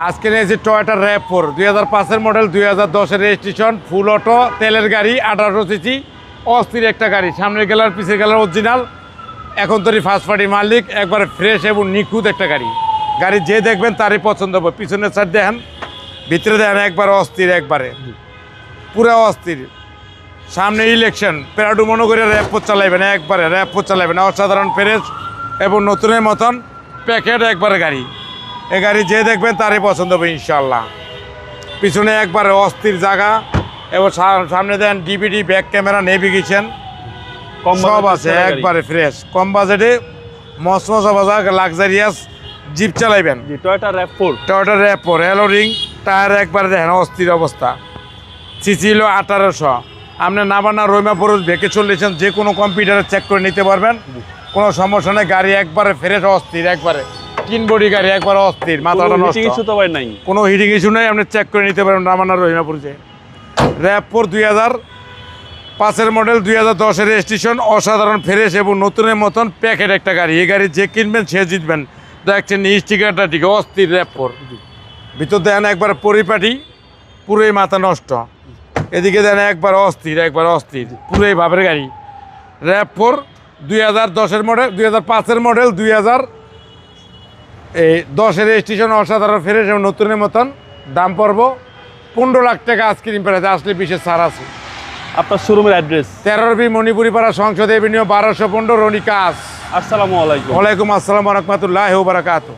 আজকে নিয়েছি Toyota RAV4 2005-এর মডেল, 2010-এর রেজিস্ট্রেশন, ফুল অটো, তেলের গাড়ি, 1800 সিসি, অস্থির একটা গাড়ি। সামনের গেলার পিছের গেলার অরিজিনাল, এখন তৈরি ফার্স্ট পার্টি মালিক, একবারে ফ্রেশ এবং নিখুঁত একটা গাড়ি। গাড়ি যে দেখবেন তারই পছন্দ হবে। পিছনের সাইড দেখেন, ভিতরে দেখেন, একবারে অস্থির, একবারে পুরো অস্থির। সামনে ইলেকশন, প্যারাডু মনে করে RAV4 চালাইবেন, একবারে RAV4 চালাইবেন, অসাধারণ ফ্রেশ এবং নতুনের মতন প্যাকেট একবারে গাড়ি। এ গাড়ি যে দেখবেন তারই পছন্দ হবে ইনশাল্লাহ। পিছনে একবারে অস্থির জায়গা এবং সামনে দেন ডিভিডি, ব্যাক ক্যামেরা, নেভিগেশন সব আছে, একবারে ফ্রেশ। কম বাজেটে মসমসা বাজা লাক্সারিয়াস জিপ চালাইবেন। Toyota RAV4 alloy rim tyre, একবারে দেখেন অস্থির অবস্থা। সিসি হলো 1800। আপনি নাবানা রইমাপুর ভেকে চলেছেন, যে কোনো কম্পিউটারে চেক করে নিতে পারবেন, কোনো সমস্যা নেই। গাড়ি একবারে ফ্রেশ অস্থির, একবারে তিন বডি গাড়ি, একবারে অস্থির, মাথাটা নষ্ট, কোনো হিটিং ইস্যু নেই। আপনি চেক করে নিতে পারেন নাবানা রহিমাপুর। যে RAV4 2005-এর মডেল, 2010-এর রেজিস্ট্রেশন, অসাধারণ ফ্রেশ এবং নতুনের মতন প্যাকেট একটা গাড়ি। এই গাড়ি যে কিনবেন সে জিতবেন। দেখছেন স্টিকারটা ঠিক অস্থির RAV4। ভিতর দেন একবার পরিপাটি, পুরোই মাথা নষ্ট। এদিকে দেন একবার অস্থির, একবার অস্থির, পুরোই ভাবের গাড়ি। RAV4 2010-এর মডেল, 2005-এর মডেল, 2010-এর রেজিস্ট্রেশন, অসাধারণ ফ্রেশ এবং নতুনের মতন। দাম পড়ব 15 লাখ টাকা আইসক্রিম প্রাইস, আসলে বিশেষ ছাড় আছে। আপনার শোরুমের অ্যাড্রেস 13B মণিপুরি পাড়া, সংসদ এভিনিউ, 1215, রনিকাস। আসসালামু আলাইকুম। ওয়ালাইকুম আসসালাম ওয়া রাহমাতুল্লাহি ওয়া বারাকাতুহু।